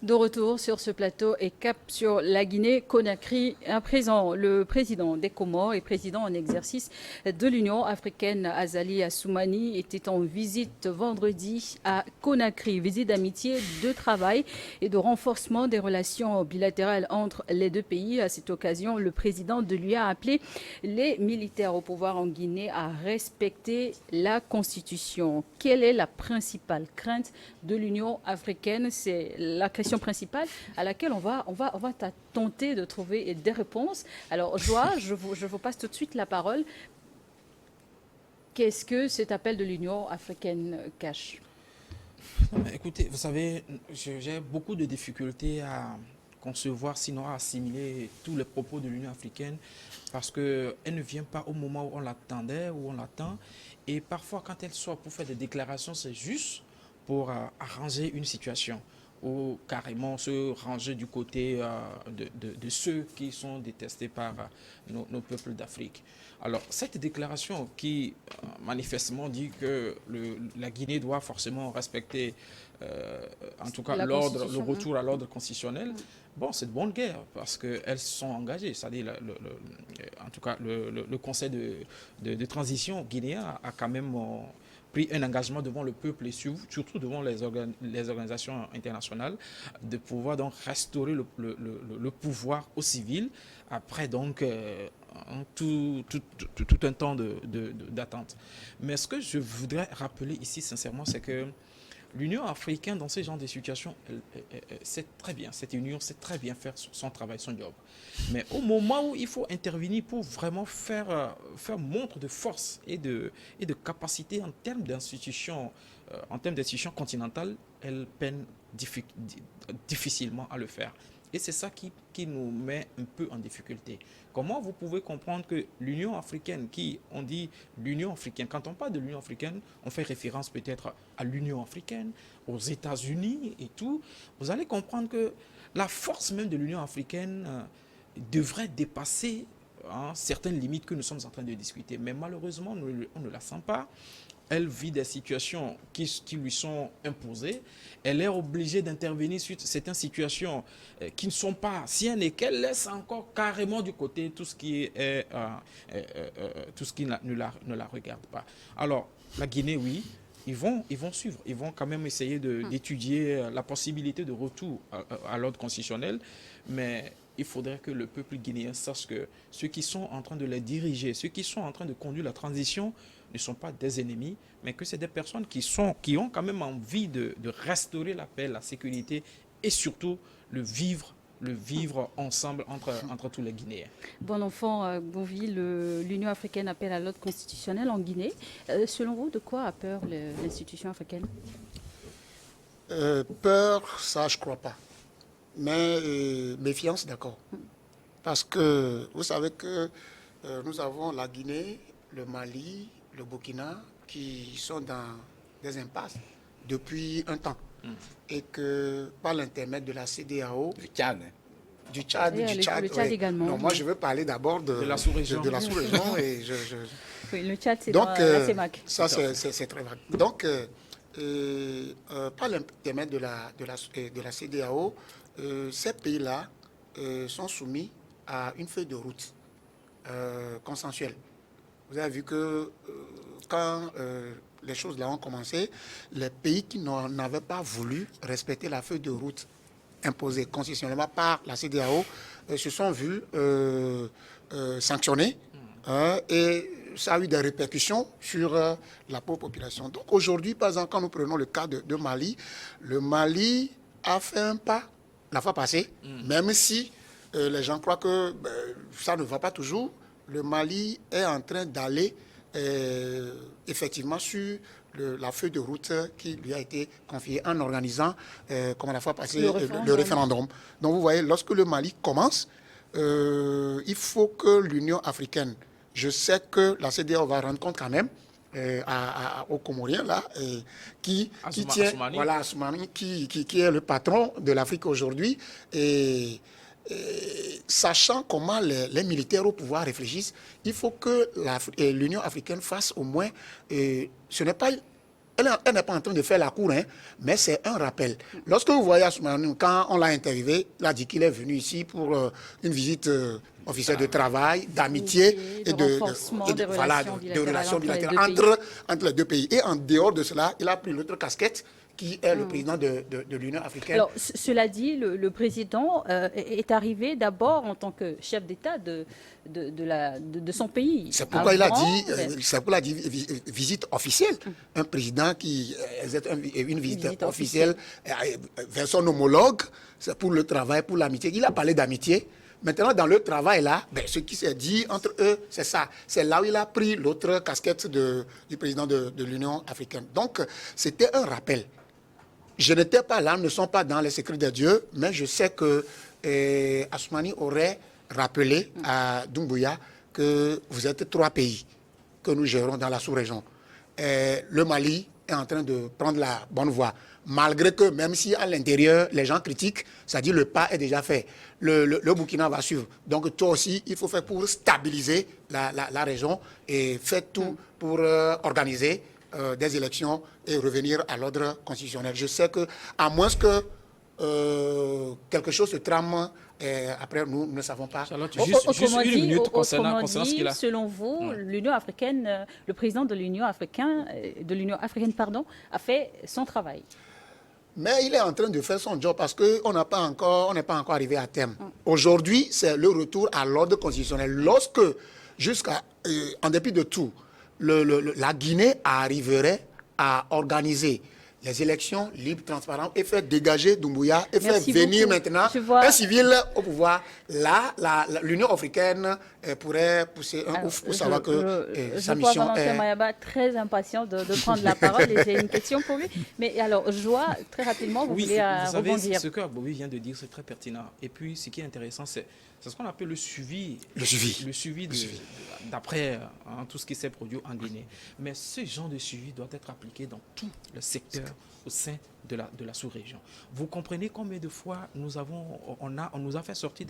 De retour sur ce plateau et cap sur la Guinée-Conakry, à présent, le président des Comores et président en exercice de l'Union africaine, Azali Assoumani, était en visite vendredi à Conakry. Visite d'amitié, de travail et de renforcement des relations bilatérales entre les deux pays. À cette occasion, le président de l'UA a appelé les militaires au pouvoir en Guinée à respecter la Constitution. Quelle est la principale crainte de l'Union africaine? C'est la question principale à laquelle on va tenter de trouver des réponses. Alors, Joa, je vous passe tout de suite la parole. Qu'est-ce que cet appel de l'Union africaine cache? Écoutez, vous savez, j'ai beaucoup de difficultés à concevoir, sinon à assimiler tous les propos de l'Union africaine parce qu'elle ne vient pas au moment où on l'attendait, où on l'attend. Et parfois, quand elle sort pour faire des déclarations, c'est juste pour arranger une situation ou carrément se ranger du côté de ceux qui sont détestés par nos peuples d'Afrique. Alors, cette déclaration qui manifestement dit que la Guinée doit forcément respecter, en tout cas, La l'ordre, le Constitution. retour à l'ordre constitutionnel, bon, c'est de bonne guerre parce qu'elles sont engagées. C'est-à-dire, en tout cas, le Conseil de transition guinéen a quand même pris un engagement devant le peuple et surtout devant les organisations internationales de pouvoir donc restaurer le pouvoir aux civils après donc tout un temps d'attente. Mais ce que je voudrais rappeler ici sincèrement, c'est que l'Union africaine, dans ce genre de situations, c'est très bien. Cette union sait très bien faire son travail, son job. Mais au moment où il faut intervenir pour vraiment faire montre de force et de capacité en termes d'institutions continentales, elle peine difficilement à le faire. Et c'est ça qui nous met un peu en difficulté. Comment vous pouvez comprendre que l'Union africaine, on dit l'Union africaine, quand on parle de l'Union africaine, on fait référence peut-être à l'Union africaine, aux États-Unis et tout. Vous allez comprendre que la force même de l'Union africaine devrait dépasser certaines limites que nous sommes en train de discuter. Mais malheureusement, on ne la sent pas. Elle vit des situations qui lui sont imposées. Elle est obligée d'intervenir sur certaines situations qui ne sont pas siennes et qu'elle laisse encore carrément du côté tout ce qui tout ce qui ne la regarde pas. Alors, la Guinée, oui, ils vont suivre. Ils vont quand même essayer d'étudier la possibilité de retour à l'ordre constitutionnel. Mais il faudrait que le peuple guinéen sache que ceux qui sont en train de les diriger, ceux qui sont en train de conduire la transition, ne sont pas des ennemis, mais que c'est des personnes qui ont quand même envie de restaurer la paix, la sécurité et surtout le vivre ensemble entre tous les Guinéens. Bon enfant, Bonville, l'Union africaine appelle à l'ordre constitutionnel en Guinée. Selon vous, de quoi a peur l'institution africaine? Peur, ça, je crois pas. Mais méfiance, d'accord. Parce que vous savez que nous avons la Guinée, le Mali, le Burkina qui sont dans des impasses depuis un temps. Et que par l'intermédiaire de la CEDEAO, Le Tchad. du Tchad, Oui, du Tchad, le Tchad ouais. également. Non, moi, je veux parler d'abord De la sous-région. de la sous-région et Oui, le Tchad, c'est donc, dans la CEMAC. ça, c'est très vague. Donc, par l'intermédiaire de la CEDEAO, ces pays-là sont soumis à une feuille de route consensuelle. Vous avez vu que quand les choses là ont commencé, les pays qui n'avaient pas voulu respecter la feuille de route imposée constitutionnellement par la CEDEAO se sont vus sanctionnés et ça a eu des répercussions sur la pauvre population. Donc aujourd'hui, par exemple, quand nous prenons le cas de Mali, le Mali a fait un pas la fois passée, même si les gens croient que ça ne va pas toujours. Le Mali est en train d'aller effectivement sur la feuille de route qui lui a été confiée en organisant, comme la fois passée, le référendum. Donc vous voyez, lorsque le Mali commence, il faut que l'Union africaine, je sais que la CEDEAO va rendre compte quand même aux Comoriens là, qui tient, Assoumani. voilà, Assoumani, qui est le patron de l'Afrique aujourd'hui, et sachant comment les militaires au pouvoir réfléchissent, il faut que l'Union africaine fasse au moins, ce n'est pas elle n'est pas en train de faire la cour, hein, mais c'est un rappel. Lorsque vous voyez Assoumani, quand on l'a interviewé, il a dit qu'il est venu ici pour une visite officielle de travail, d'amitié et de relations bilatérales entre les deux pays. Et en dehors de cela, il a pris l'autre casquette qui est le président de l'Union africaine. Alors, cela dit, le président est arrivé d'abord en tant que chef d'État de son pays. C'est pourquoi il a dit visite officielle. Un président qui exerce une visite officielle vers son homologue, c'est pour le travail, pour l'amitié. Il a parlé d'amitié. Maintenant, dans le travail, là, ce qui s'est dit entre eux, c'est ça. C'est là où il a pris l'autre casquette du président de l'Union africaine. Donc, c'était un rappel. Je n'étais pas là, nous ne sommes pas dans les secrets de Dieu, mais je sais que Assoumani aurait rappelé à Doumbouya que vous êtes 3 pays que nous gérons dans la sous-région. Le Mali est en train de prendre la bonne voie. Malgré que, même si à l'intérieur, les gens critiquent, ça dit le pas est déjà fait. Le Burkina va suivre. Donc, toi aussi, il faut faire pour stabiliser la région et faire tout pour organiser des élections et revenir à l'ordre constitutionnel. Je sais que, à moins que quelque chose se trame, après nous ne savons pas. Charlotte, juste une minute concernant ce qu'il a. Selon vous, l'Union africaine, le président de l'Union africaine, a fait son travail. Mais il est en train de faire son job parce qu'on n'est pas encore arrivé à terme. Aujourd'hui, c'est le retour à l'ordre constitutionnel. Lorsque, en dépit de tout, la Guinée arriverait à organiser les élections libres, transparentes et faire dégager Doumbouya et faire venir maintenant un civil au pouvoir. Là, l'Union africaine pourrait pousser un ouf pour savoir que sa mission Valentin est... Mayaba très impatient de prendre la parole et j'ai une question pour lui. Mais alors, je vois très rapidement, vous voulez rebondir. Savez, ce que Bobby vient de dire, c'est très pertinent. Et puis, ce qui est intéressant, c'est ce qu'on appelle le suivi. Le suivi d'après tout ce qui s'est produit en Guinée. Mais ce genre de suivi doit être appliqué dans tout le secteur au sein de la sous-région. Vous comprenez combien de fois on nous a fait sortir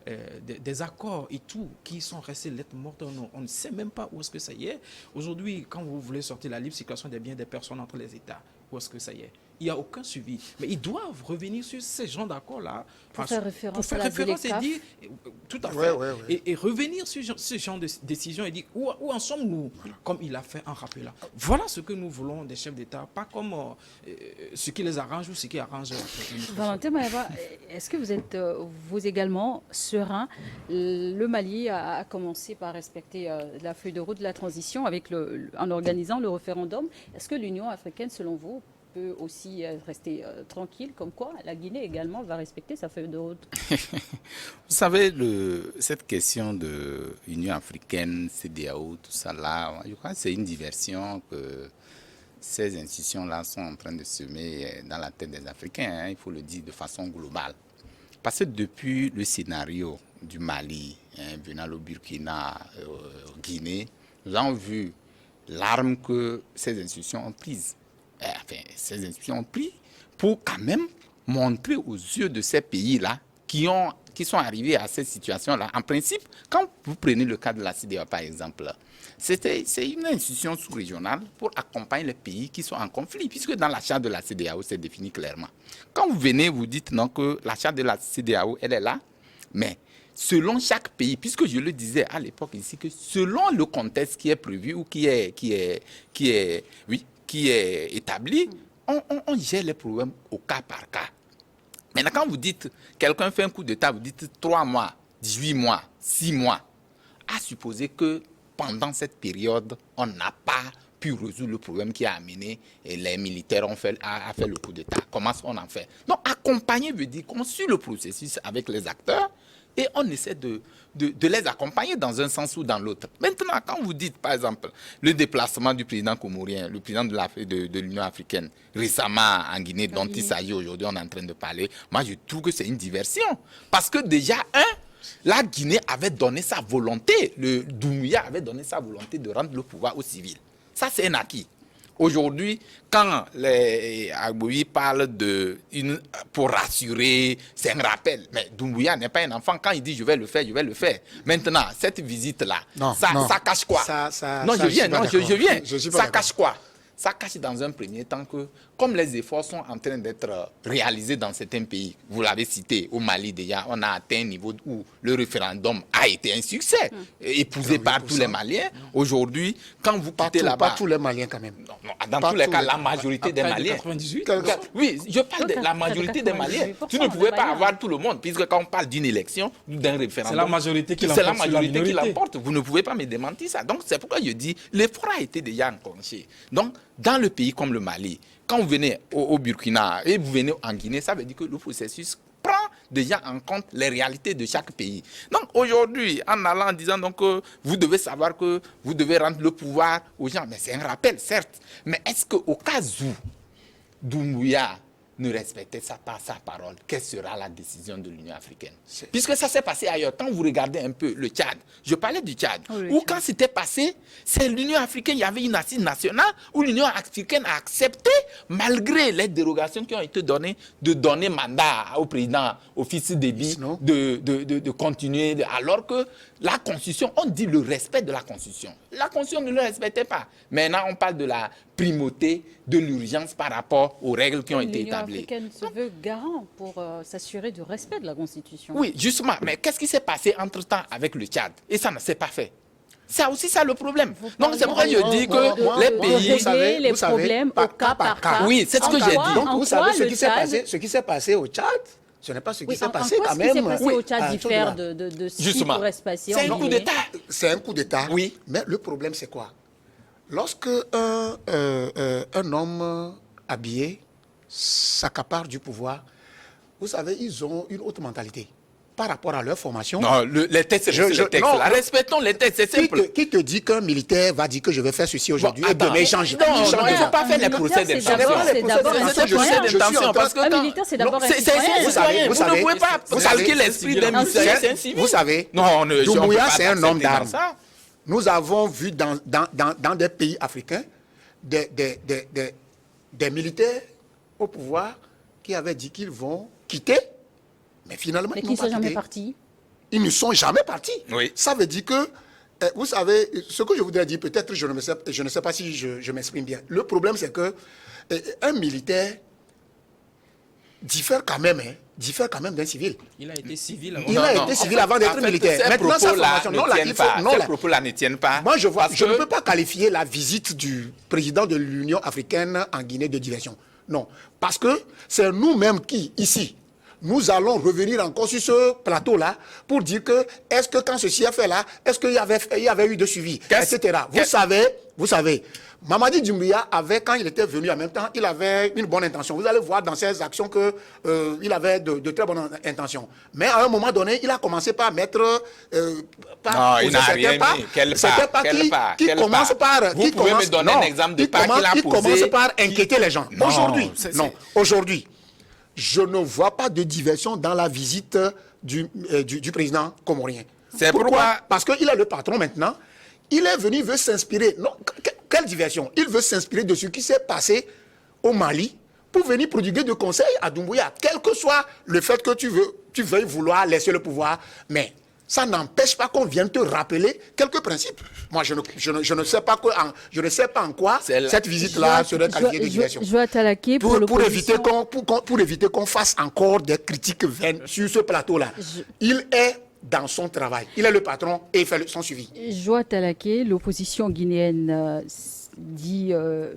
des accords et tout qui sont restés lettres mortes. On ne sait même pas où est-ce que ça y est. Aujourd'hui, quand vous voulez sortir la libre circulation des biens des personnes entre les États, où est-ce que ça y est? Il n'y a aucun suivi. Mais ils doivent revenir sur ces genres d'accords-là. Pour faire référence et dire, tout à fait. Et revenir sur ce genre de décision et dire où en sommes-nous, comme il a fait en rappelant. Voilà ce que nous voulons des chefs d'État, pas comme ce qui les arrange ou ce qui arrange. Valentin Mayaba, est-ce que vous êtes vous également serein? Le Mali a commencé par respecter la feuille de route de la transition en organisant le référendum. Est-ce que l'Union africaine, selon vous, peut aussi rester tranquille, comme quoi la Guinée également va respecter sa feuille de route? Vous savez, cette question de Union africaine, CEDEAO, tout ça là, je crois que c'est une diversion que ces institutions-là sont en train de semer dans la tête des Africains, hein, il faut le dire de façon globale. Parce que depuis le scénario du Mali, venant au Burkina, Guinée, nous avons vu l'arme que ces institutions ont prise. Enfin, ces institutions ont pris pour quand même montrer aux yeux de ces pays-là qui sont arrivés à cette situation-là. En principe, quand vous prenez le cas de la CEDEAO, par exemple, c'est une institution sous-régionale pour accompagner les pays qui sont en conflit, puisque dans la charte de la CEDEAO, c'est défini clairement. Quand vous venez, vous dites non que la charte de la CEDEAO, elle est là, mais selon chaque pays, puisque je le disais à l'époque ici, que selon le contexte qui est prévu ou qui est établi, on gère les problèmes au cas par cas. Maintenant, quand vous dites, quelqu'un fait un coup d'État, vous dites 3 mois, 18 mois, 6 mois, à supposer que pendant cette période, on n'a pas pu résoudre le problème qui a amené et les militaires ont fait le coup d'État. Comment on en fait? Donc, accompagner veut dire qu'on suit le processus avec les acteurs et on essaie de les accompagner dans un sens ou dans l'autre. Maintenant, quand vous dites, par exemple, le déplacement du président comorien, le président de l'Union africaine, récemment en Guinée, dont il s'agit aujourd'hui, on est en train de parler, moi je trouve que c'est une diversion. Parce que déjà, la Guinée avait donné sa volonté, le Doumbouya avait donné sa volonté de rendre le pouvoir aux civils. Ça, c'est un acquis. Aujourd'hui, quand les Agboui parlent pour rassurer, c'est un rappel. Mais Doumbouya n'est pas un enfant. Quand il dit je vais le faire, je vais le faire. Maintenant, cette visite-là, ça cache quoi? Je viens. Ça cache quoi? ça cache dans un premier temps que, comme les efforts sont en train d'être réalisés dans certains pays, vous l'avez cité, au Mali déjà, on a atteint un niveau où le référendum a été un succès, épousé par tous les Maliens. Aujourd'hui, quand vous quittez là-bas... Pas tous les Maliens quand même. Non, dans tous les cas, la majorité des Maliens. 98. Oui, je parle de la majorité des Maliens. Tu ne pouvais pas avoir tout le monde, puisque quand on parle d'une élection, d'un référendum... C'est la majorité qui C'est la l'emporte sur la majorité qui minorité. l'emporte. Vous ne pouvez pas me démentir ça. Donc, c'est pourquoi je dis, l'effort a été déjà enclenché. Donc, dans le pays comme le Mali, quand vous venez au Burkina et vous venez en Guinée, ça veut dire que le processus prend déjà en compte les réalités de chaque pays. Donc aujourd'hui, en allant en disant donc, vous devez savoir que vous devez rendre le pouvoir aux gens, mais c'est un rappel, certes. Mais est-ce qu'au cas où Doumbouya ne respectait pas sa parole, quelle sera la décision de l'Union africaine? Puisque ça s'est passé ailleurs. Quand vous regardez un peu le Tchad, je parlais du Tchad, où quand c'était passé, c'est l'Union africaine, il y avait une assise nationale où l'Union africaine a accepté, malgré les dérogations qui ont été données, de donner mandat au président, au fils Déby, de continuer, alors que la Constitution, on dit le respect de la Constitution. La Constitution ne le respectait pas. Maintenant, on parle de la primauté de l'urgence par rapport aux règles qui ont été établies. L'Union africaine se veut garant pour s'assurer du respect de la Constitution. Oui, justement. Mais qu'est-ce qui s'est passé entre-temps avec le Tchad? Et ça ne s'est pas fait. C'est aussi ça le problème. Donc c'est pourquoi je dis que les pays... Vous savez, les problèmes au cas par cas. Oui, c'est ce que j'ai dit. Donc vous savez ce qui s'est passé au Tchad, ce n'est pas ce qui s'est passé quand même. Ce qui s'est passé au Tchad diffère de ce qui pourrait se passer en Guinée. C'est un coup d'État. C'est un coup d'État. Oui. Mais le problème, c'est quoi? Lorsque un homme habillé s'accapare du pouvoir, vous savez, ils ont une autre mentalité par rapport à leur formation. Non, les textes, c'est les textes. Non, respectons les textes, c'est simple. Qui te dit qu'un militaire va dire que je vais faire ceci aujourd'hui et demain il change? Non, il ne faut pas faire les procès d'intention. C'est d'abord un citoyen. Parce que un militaire, c'est d'abord un c'est citoyen. un citoyen. Vous ne pouvez pas calquer l'esprit d'un citoyen, c'est un civil. Vous savez, non, Doumbouya, c'est un homme d'armes. Ça. Nous avons vu dans des pays africains des militaires au pouvoir qui avaient dit qu'ils vont quitter, mais finalement, Mais ils qui ne n'ont pas sont jamais quitté. partis. Ils ne sont jamais partis. Oui. Ça veut dire que, vous savez, ce que je voudrais dire, peut-être je ne sais pas si je m'exprime bien. Le problème, c'est que un militaire diffère quand même d'un civil. Il a été civil avant. Il a été civil avant d'être militaire. Maintenant, sa formation, ces propos-là ne tiennent pas. Moi, je ne peux pas qualifier la visite du président de l'Union africaine en Guinée de diversion. Non, parce que c'est nous-mêmes qui, ici, nous allons revenir encore sur ce plateau-là pour dire que, est-ce que quand ceci a fait là, est-ce qu'il y avait eu de suivi, etc. Vous savez, Mamadi Doumbouya avait, quand il était venu en même temps, il avait une bonne intention. Vous allez voir dans ses actions qu'il avait de très bonnes intentions. Mais à un moment donné, il a commencé par mettre... non, il n'a rien mis. Quel pas qui commence par... Vous pouvez me donner un exemple de pas qu'il a posé... Qui commence par inquiéter les gens. Aujourd'hui, je ne vois pas de diversion dans la visite du président comorien. C'est pourquoi... Parce qu'il est le patron maintenant. Il est venu, il veut s'inspirer. Non, quelle diversion? Il veut s'inspirer de ce qui s'est passé au Mali pour venir prodiguer de conseils à Doumbouya. Quel que soit le fait que tu veuilles vouloir laisser le pouvoir. Mais ça n'empêche pas qu'on vienne te rappeler quelques principes. Moi, je ne sais pas en quoi cette visite-là serait qualifiée de diversion. Je vais attaquer pour éviter qu'on fasse encore des critiques vaines sur ce plateau-là. Il est dans son travail. Il est le patron et il fait son suivi. Joa Talaké, l'opposition guinéenne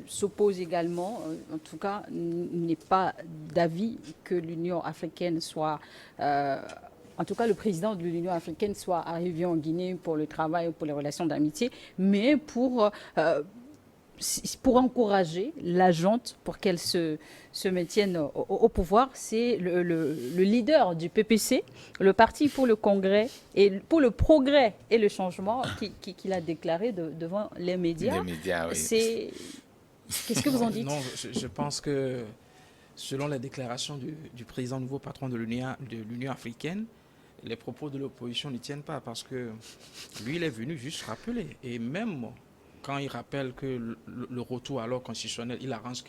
s'oppose également, en tout cas n'est pas d'avis que l'Union africaine soit, en tout cas le président de l'Union africaine soit arrivé en Guinée pour le travail, pour les relations d'amitié, mais pour encourager la junte pour qu'elle se maintienne au pouvoir. C'est le leader du PPC, le Parti pour le Congrès et pour le progrès et le changement qu'il a déclaré devant les médias. Les médias, oui. Qu'est-ce que vous en dites? Non, je pense que selon les déclarations du président nouveau patron de l'Union africaine, les propos de l'opposition ne tiennent pas parce que lui, il est venu juste rappeler. Et même quand il rappelle que le retour à l'ordre constitutionnel, il arrange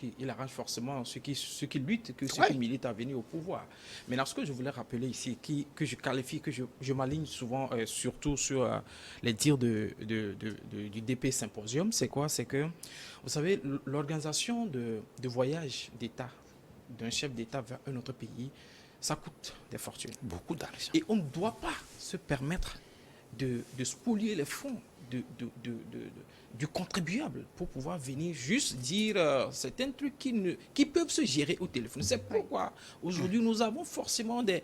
forcément ceux qui luttent, que ceux qui militent à venir au pouvoir. Maintenant, ce que je voulais rappeler ici, que je qualifie, que je m'aligne souvent, surtout sur les dires du DP Symposium, c'est quoi? C'est que, vous savez, l'organisation de voyage d'État, d'un chef d'État vers un autre pays, ça coûte des fortunes. Beaucoup d'argent. Et on ne doit pas se permettre de spolier les fonds du contribuable pour pouvoir venir juste dire certains trucs qui peuvent se gérer au téléphone. C'est pourquoi aujourd'hui nous avons forcément des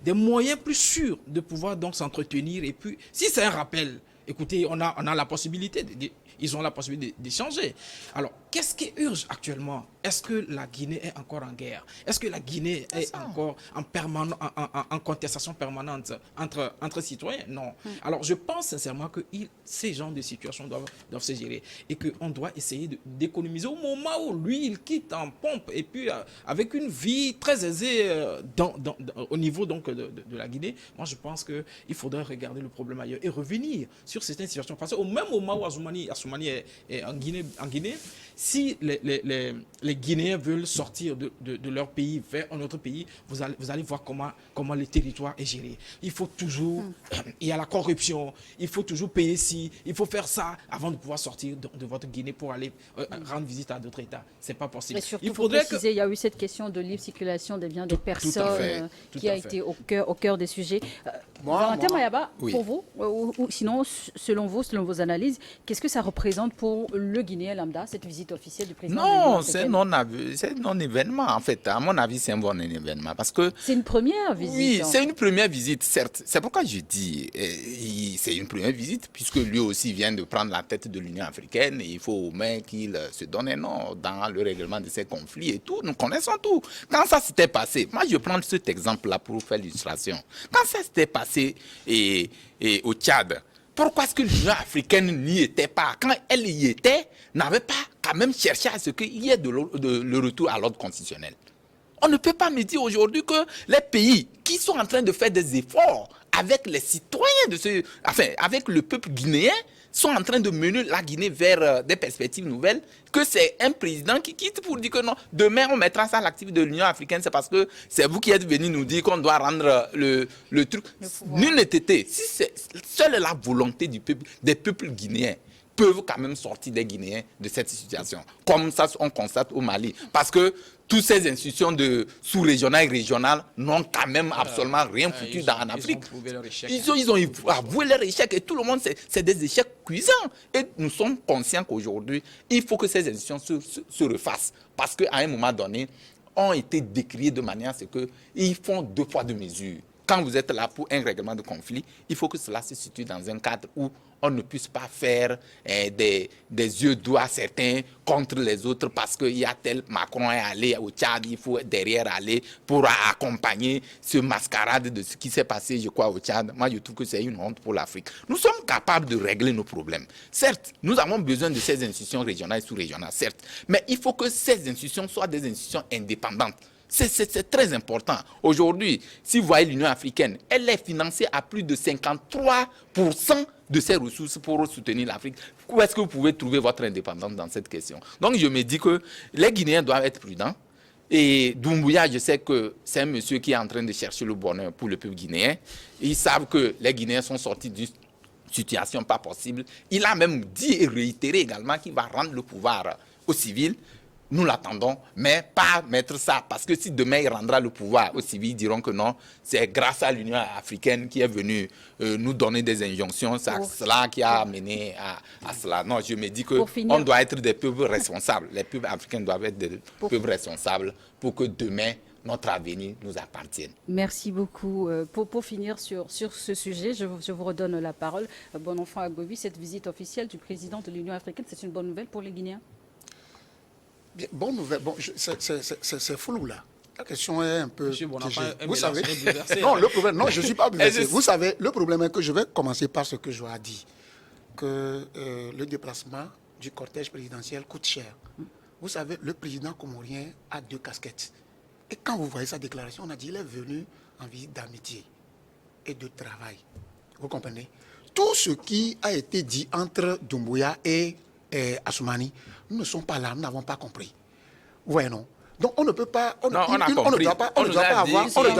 moyens plus sûrs de pouvoir donc s'entretenir. Et puis, si c'est un rappel, écoutez, on a la possibilité ils ont la possibilité d'échanger. Alors, qu'est-ce qui urge actuellement? Est-ce que la Guinée est encore en guerre? Est-ce que la Guinée est encore en contestation permanente entre citoyens? Non. Alors, je pense sincèrement que ces genres de situations doivent se gérer et qu'on doit essayer d'économiser au moment où lui, il quitte en pompe et puis avec une vie très aisée au niveau donc, de la Guinée. Moi, je pense qu'il faudrait regarder le problème ailleurs et revenir sur certaines situations. Parce qu'au même moment où Assoumani est en Guinée, si les Guinéens veulent sortir de leur pays vers un autre pays, vous allez voir comment le territoire est géré. Il faut toujours, il y a la corruption, il faut toujours payer ci, il faut faire ça avant de pouvoir sortir de votre Guinée pour aller rendre visite à d'autres États. C'est pas possible. Mais surtout, il faudrait préciser, il y a eu cette question de libre circulation des biens des personnes qui a été au cœur des sujets. Valentin Mayaba, pour vous, ou sinon, selon vos analyses, qu'est-ce que ça représente pour le Guinéen lambda, cette visite officielle du président? Non, c'est non-événement, en fait. À mon avis, c'est un bon événement. Parce que c'est une première visite. Oui, c'est une première visite, certes. C'est pourquoi je dis c'est une première visite, puisque lui aussi vient de prendre la tête de l'Union africaine et il faut au moins qu'il se donne un nom dans le règlement de ces conflits et tout. Nous connaissons tout. Quand ça s'était passé, moi je prends cet exemple-là pour faire l'illustration. Quand ça s'était passé au Tchad, pourquoi est-ce que l'Union africaine n'y était pas? Quand elle y était, n'avait pas quand même cherché à ce qu'il y ait le retour à l'ordre constitutionnel. On ne peut pas me dire aujourd'hui que les pays qui sont en train de faire des efforts avec les citoyens avec le peuple guinéen, sont en train de mener la Guinée vers des perspectives nouvelles, que c'est un président qui quitte pour dire que non, demain on mettra ça à l'actif de l'Union africaine, c'est parce que c'est vous qui êtes venus nous dire qu'on doit rendre le truc. Nul n'est été. Si c'est seule la volonté des peuples guinéens, peuvent quand même sortir des Guinéens de cette situation. Comme ça, on constate au Mali. Parce que toutes ces institutions de sous-régionales et régionales n'ont quand même absolument rien foutu en Afrique. Ils ont avoué leur échec et tout le monde, c'est des échecs cuisants. Et nous sommes conscients qu'aujourd'hui, il faut que ces institutions se refassent. Parce qu'à un moment donné, ont été décriées de manière à ce qu'ils font 2 poids 2 mesures. Quand vous êtes là pour un règlement de conflit, il faut que cela se situe dans un cadre où on ne puisse pas faire des yeux doux à certains contre les autres parce qu'il y a tel Macron est allé au Tchad, il faut derrière aller pour accompagner ce mascarade de ce qui s'est passé, je crois, au Tchad. Moi, je trouve que c'est une honte pour l'Afrique. Nous sommes capables de régler nos problèmes. Certes, nous avons besoin de ces institutions régionales et sous-régionales, certes, mais il faut que ces institutions soient des institutions indépendantes. C'est très important. Aujourd'hui, si vous voyez l'Union africaine, elle est financée à plus de 53% de ses ressources pour soutenir l'Afrique. Où est-ce que vous pouvez trouver votre indépendance dans cette question? Donc je me dis que les Guinéens doivent être prudents. Et Doumbouya, je sais que c'est un monsieur qui est en train de chercher le bonheur pour le peuple guinéen. Ils savent que les Guinéens sont sortis d'une situation pas possible. Il a même dit et réitéré également qu'il va rendre le pouvoir aux civils. Nous l'attendons, mais pas mettre ça. Parce que si demain il rendra le pouvoir aux civils, ils diront que non, c'est grâce à l'Union africaine qui est venue nous donner des injonctions. C'est cela qui a amené à cela. Non, je me dis qu'on doit être des peuples responsables. Les peuples africains doivent être des peuples responsables pour que demain, notre avenir nous appartienne. Merci beaucoup. Pour finir sur ce sujet, je vous redonne la parole. Bon enfant Agobi, cette visite officielle du président de l'Union africaine, c'est une bonne nouvelle pour les Guinéens? Bien, bonne nouvelle. Bon, c'est flou là. La question est un peu. Monsieur Bonaparte, vous savez. Non, le problème. Non, je ne suis pas bouleversé. Vous savez, le problème est que je vais commencer par ce que je a dit, que le déplacement du cortège présidentiel coûte cher. Vous savez, le président comorien a 2 casquettes. Et quand vous voyez sa déclaration, on a dit qu'il est venu en visite d'amitié et de travail. Vous comprenez? tout ce qui a été dit entre Doumbouya et Assoumani, nous ne sommes pas là, nous n'avons pas compris. Vous voyez, non? Donc on ne peut pas, on ne doit pas avoir, voilà,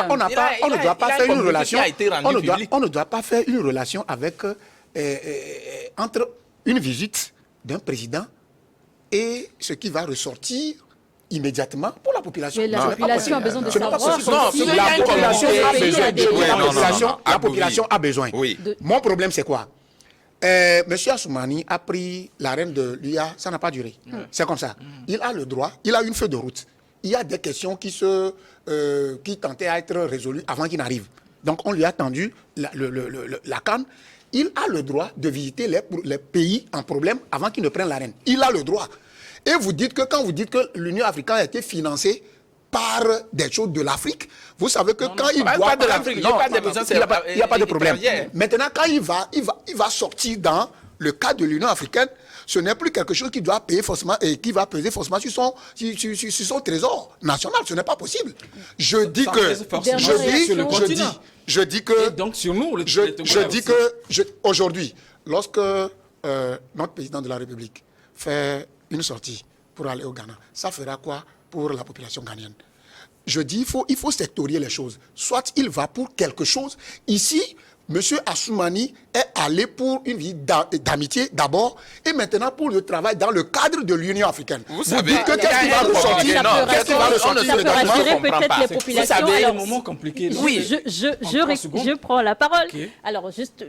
on ne doit pas faire une relation, on ne doit pas faire une relation avec entre une visite d'un président et ce qui va ressortir immédiatement pour la population. Mais la population a besoin de savoir. La population a besoin. Oui. Mon problème, c'est quoi? Monsieur Assoumani a pris la reine de l'UA, ça n'a pas duré. C'est comme ça. Il a le droit, il a une feuille de route. Il y a des questions qui tentaient à être résolues avant qu'il n'arrive. Donc on lui a tendu la canne. Il a le droit de visiter les pays en problème avant qu'il ne prenne la reine. Il a le droit. Et vous dites que quand vous dites que l'Union africaine a été financée par des choses de l'Afrique, vous savez que quand il doit... de l'Afrique, il n'y a pas de problème. Maintenant, quand il va sortir dans le cadre de l'Union africaine, ce n'est plus quelque chose qui doit payer forcément et qui va peser forcément sur son trésor national. Ce n'est pas possible. Je dis que donc sur nous, aujourd'hui, lorsque notre président de la République fait une sortie pour aller au Ghana, ça fera quoi pour la population ghanéenne? Je dis il faut sectorier les choses. Soit il va pour quelque chose. Ici, M. Assoumani est allé pour une vie d'amitié d'abord et maintenant pour le travail dans le cadre de l'Union africaine. Vous savez, qu'est-ce qui va ressortir? Ça peut rassurer peut-être les populations. Vous savez, Alors, un moment compliqué. Oui, je prends la parole. Okay. Alors, juste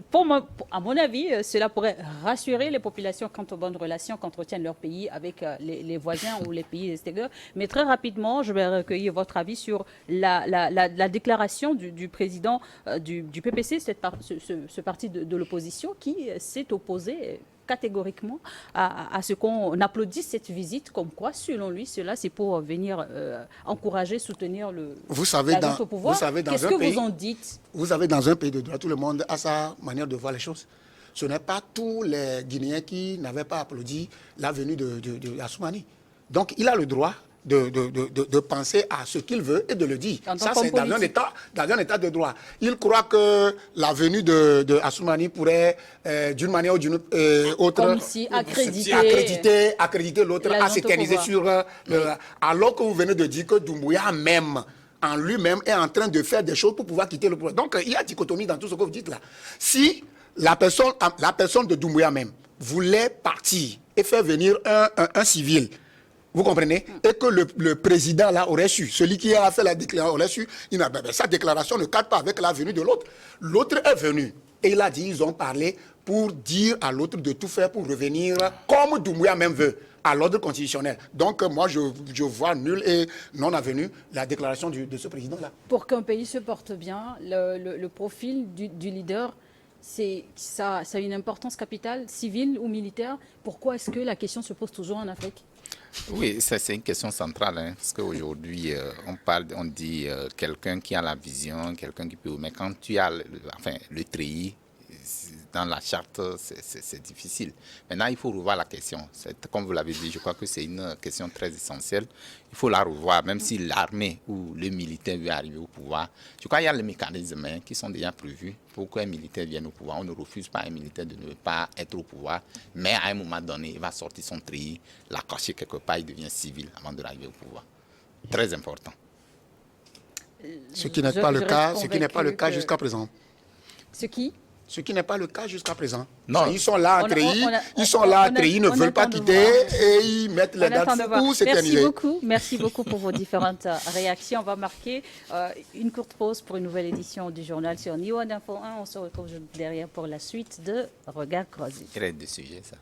à mon avis, cela pourrait rassurer les populations quant aux bonnes relations qu'entretiennent leur pays avec les voisins ou les pays extérieurs. Mais très rapidement, je vais recueillir votre avis sur la déclaration du président du PPC, ce parti de l'opposition qui s'est opposé catégoriquement à ce qu'on applaudisse cette visite, comme quoi, selon lui, cela c'est pour venir encourager, soutenir le au pouvoir. Qu'est-ce que vous en dites? Vous savez, dans un pays de droit, tout le monde a sa manière de voir les choses. Ce n'est pas tous les Guinéens qui n'avaient pas applaudi la venue de Assoumani. Donc, il a le droit de penser à ce qu'il veut et de le dire. Ça, c'est dans un état de droit. Il croit que la venue de Assoumani pourrait, d'une manière ou d'une autre, comme si accréditer l'autre, à s'éterniser sur... alors que vous venez de dire que Doumbouya même, en lui-même, est en train de faire des choses pour pouvoir quitter le pouvoir. Donc, il y a dichotomie dans tout ce que vous dites là. Si la personne de Doumbouya même voulait partir et faire venir un civil, vous comprenez? Et que le président là aurait su, celui qui a fait la déclaration aurait su, sa déclaration ne cadre pas avec la venue de l'autre. L'autre est venu et il a dit, ils ont parlé pour dire à l'autre de tout faire pour revenir comme Doumbouya même veut, à l'ordre constitutionnel. Donc moi je vois nul et non avenu la déclaration de ce président-là. Pour qu'un pays se porte bien, le profil du leader, ça a une importance capitale, civile ou militaire. Pourquoi est-ce que la question se pose toujours en Afrique? Oui, c'est une question centrale, hein, parce qu'aujourd'hui, on dit quelqu'un qui a la vision, quelqu'un qui peut... Mais quand tu as le treillis dans la charte, c'est difficile. Maintenant, il faut revoir la question. Comme vous l'avez dit, je crois que c'est une question très essentielle. Il faut la revoir, même si l'armée ou le militaire veut arriver au pouvoir. Je crois qu'il y a les mécanismes qui sont déjà prévus pour qu'un militaire vienne au pouvoir. On ne refuse pas à un militaire de ne pas être au pouvoir, mais à un moment donné, il va sortir son treillis, la cacher quelque part, il devient civil avant d'arriver au pouvoir. Très important. Ce qui n'est pas le cas jusqu'à présent. Ce qui n'est pas le cas jusqu'à présent. Non. Ils sont là en treillis, ils ne veulent pas quitter et ils mettent les dates pour s'éterniser. Merci beaucoup pour vos différentes réactions. On va marquer une courte pause pour une nouvelle édition du journal sur Nihon Info 1. On se retrouve derrière pour la suite de Regard croisé. Très de sujets, ça.